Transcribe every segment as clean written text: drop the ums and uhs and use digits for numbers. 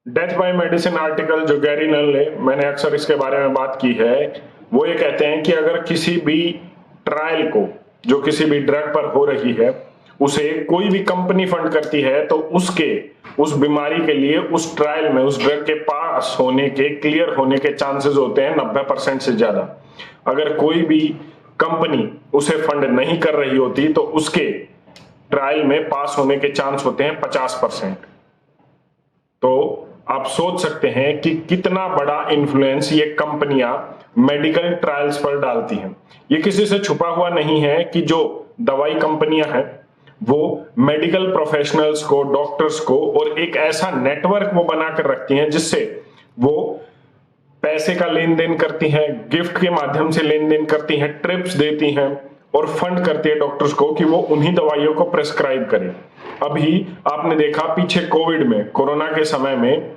Death by medicine article जो Gary नल ने, मैंने अक्सर इसके बारे में बात की है, वो ये कहते हैं कि अगर किसी भी ट्रायल को, जो किसी भी ड्रग पर हो रही है, उसे कोई भी कंपनी फंड करती है तो उसके उस बीमारी के लिए उस ट्रायल में उस ड्रग के पास होने के, क्लियर होने के चांसेस होते हैं 90% से ज्यादा। अगर कोई भी कंपनी उसे फंड नहीं कर रही होती तो उसके ट्रायल में पास होने के चांस होते हैं 50%। तो आप सोच सकते हैं कि कितना बड़ा इन्फ्लुएंस ये कंपनियां मेडिकल ट्रायल्स पर डालती हैं। ये किसी से छुपा हुआ नहीं है कि जो दवाई कंपनियां हैं वो मेडिकल प्रोफेशनल्स को, डॉक्टर्स को, और एक ऐसा नेटवर्क वो बनाकर रखती हैं जिससे वो पैसे का लेन देन करती हैं, गिफ्ट के माध्यम से लेन देन करती हैं, ट्रिप्स देती हैं और फंड करती है डॉक्टर्स को कि वो उन्हीं दवाइयों को प्रेस्क्राइब करें। अभी आपने देखा पीछे कोविड में, कोरोना के समय में,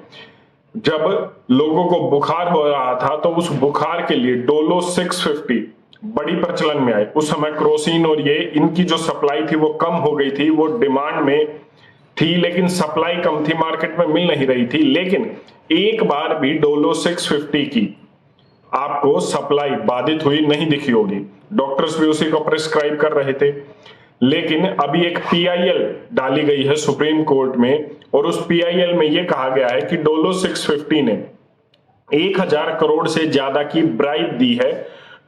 जब लोगों को बुखार हो रहा था तो उस बुखार के लिए डोलो 650 बड़ी प्रचलन में आई। उस समय क्रोसिन और ये इनकी जो सप्लाई थी वो कम हो गई थी, वो डिमांड में थी लेकिन सप्लाई कम थी, मार्केट में मिल नहीं रही थी। लेकिन एक बार भी डोलो 650 की आपको सप्लाई बाधित हुई नहीं दिखी होगी, डॉक्टर्स भी उसी को प्रिस्क्राइब कर रहे थे। लेकिन अभी एक पीआईएल डाली गई है सुप्रीम कोर्ट में और उस पीआईएल में यह कहा गया है कि डोलो 650 ने 1000 करोड़ से ज्यादा की ब्राइब दी है,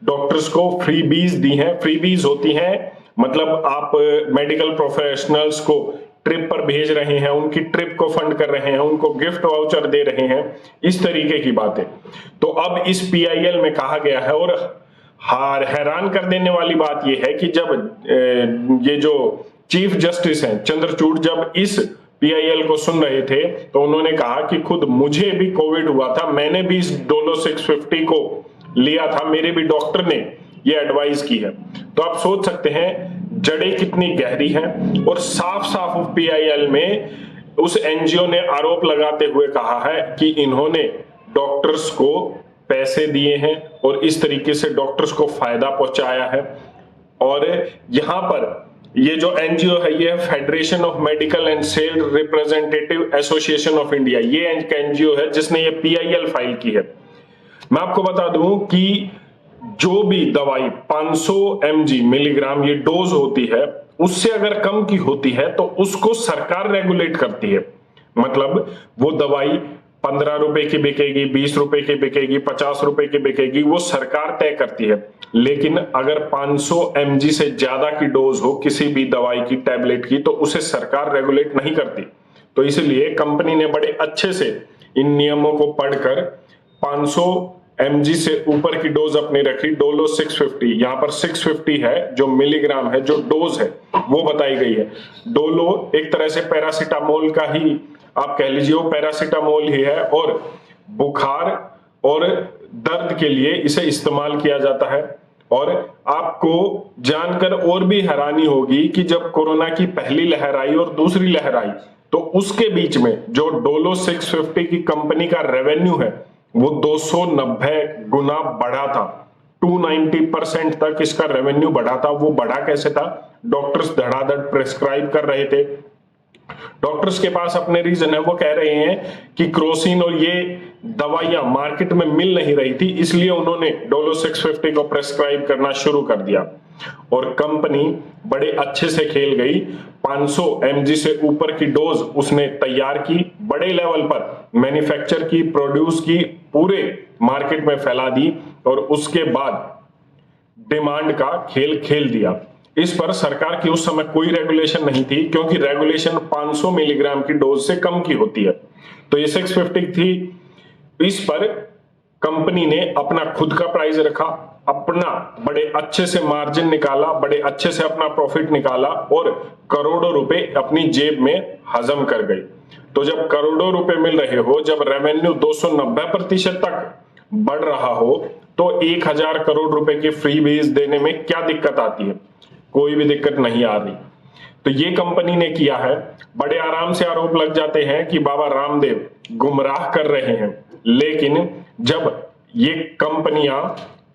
डॉक्टर्स को फ्रीबीज दी हैं। फ्रीबीज होती हैं मतलब आप मेडिकल प्रोफेशनल्स को ट्रिप पर भेज रहे हैं, उनकी ट्रिप को फंड कर रहे हैं, उनको गिफ्ट वाउचर दे रहे हैं, इस तरीके की बातें। तो अब इस पीआईएल में कहा गया है, और हैरान कर देने वाली बात यह है कि जब ये जो चीफ जस्टिस हैं चंद्रचूड़, जब इस पीआईएल को सुन रहे थे तो उन्होंने कहा कि खुद मुझे भी कोविड हुआ था, मैंने भी इस डोलो 650 को लिया था, मेरे भी डॉक्टर ने ये एडवाइस की है। तो आप सोच सकते हैं जड़ें कितनी गहरी हैं। और साफ साफ पीआईएल में उस एनजीओ ने आरोप लगाते हुए कहा है कि इन्होंने डॉक्टर्स को पैसे दिए हैं और इस तरीके से डॉक्टर्स को फायदा पहुंचाया है। और यहां पर ये जो एनजीओ है, ये federation of medical and sales representative association of India, ये एक एनजीओ है जिसने ये पीआईएल फाइल की है। मैं आपको बता दूं कि जो भी दवाई 500 mg मिलीग्राम ये डोज होती है, उससे अगर कम की होती है तो उसको सरकार रेगुलेट करती है। मतलब वो दवाई 15 रुपए की बिकेगी, 20 रुपए की बिकेगी, 50 रुपए की बिकेगी, वो सरकार तय करती है। लेकिन अगर 500 mg से ज्यादा की डोज हो किसी भी दवाई की, टैबलेट की, तो उसे सरकार रेगुलेट नहीं करती। तो इसलिए कंपनी ने बड़े अच्छे से इन नियमों को पढ़कर 500 mg से ऊपर की डोज अपनी रखी, डोलो 650। यहां पर 650 है जो मिलीग्राम है, जो डोज है वो बताई गई है। डोलो एक तरह से पैरासीटामोल का ही आप कह लीजिए, वो पैरासीटामोल ही है और बुखार और दर्द के लिए इसे इस्तेमाल किया जाता है। और आपको जानकर और भी हैरानी होगी कि जब कोरोना की पहली लहर आई और दूसरी लहर आई तो उसके बीच में जो डोलो 650 की कंपनी का रेवेन्यू है वो 290 गुना बढ़ा था। 290% तक इसका रेवेन्यू बढ़ा था। वो बढ़ा कैसे था? डॉक्टर्स धड़ाधड़ प्रेस्क्राइब कर रहे थे। डॉक्टर्स के पास अपने रीजन है, वो कह रहे हैं कि क्रोसिन और ये दवाइयां मार्केट में मिल नहीं रही थी, इसलिए उन्होंने डोलो 650 को प्रेस्क्राइब करना शुरू कर दिया। और कंपनी बड़े अच्छे से खेल गई। 500 mg से ऊपर की डोज उसने तैयार की, बड़े लेवल पर मैन्युफैक्चर की, प्रोड्यूस की, पूरे मार्केट में फैला दी और उसके बाद डिमांड का खेल खेल दिया। इस पर सरकार की उस समय कोई रेगुलेशन नहीं थी, क्योंकि रेगुलेशन 500 मिलीग्राम की डोज से कम की होती है। तो ये 650 थी, इस पर कंपनी ने अपना खुद का प्राइस रखा, अपना बड़े अच्छे से मार्जिन निकाला, बड़े अच्छे से अपना प्रॉफिट निकाला और करोड़ों रुपए अपनी जेब में हजम कर गई। तो जब करोड़ों रुपए मिल रहे हो, जब रेवेन्यू 290% तक बढ़ रहा हो, तो 1000 करोड़ रुपए के फ्री बेस देने में क्या दिक्कत आती है? कोई भी दिक्कत नहीं आ रही। तो ये कंपनी ने किया है। बड़े आराम से आरोप लग जाते हैं कि बाबा रामदेव गुमराह कर रहे हैं, लेकिन जब ये कंपनियां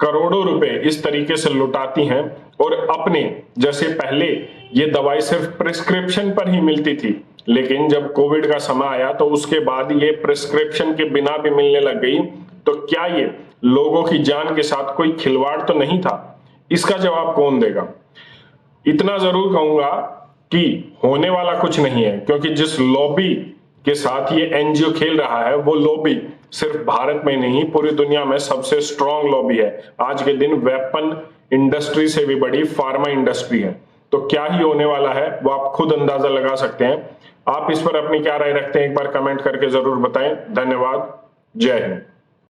करोड़ों रुपए इस तरीके से लुटाती हैं और अपने जैसे पहले ये दवाई सिर्फ प्रिस्क्रिप्शन पर ही मिलती थी, लेकिन जब कोविड का समय आया तो उसके बाद ये प्रिस्क्रिप्शन के बिना भी मिलने लग गई, तो क्या ये लोगों की जान के साथ कोई खिलवाड़ तो नहीं था? इसका जवाब कौन देगा? इतना जरूर कहूंगा कि होने वाला कुछ नहीं है, क्योंकि जिस लॉबी के साथ ये एनजीओ खेल रहा है वो लॉबी सिर्फ भारत में नहीं पूरी दुनिया में सबसे स्ट्रांग लॉबी है। आज के दिन वेपन इंडस्ट्री से भी बड़ी फार्मा इंडस्ट्री है। तो क्या ही होने वाला है वो आप खुद अंदाजा लगा सकते हैं। आप इस पर अपनी क्या राय रखते हैं, एक बार कमेंट करके जरूर बताएं। धन्यवाद। जय हिंद।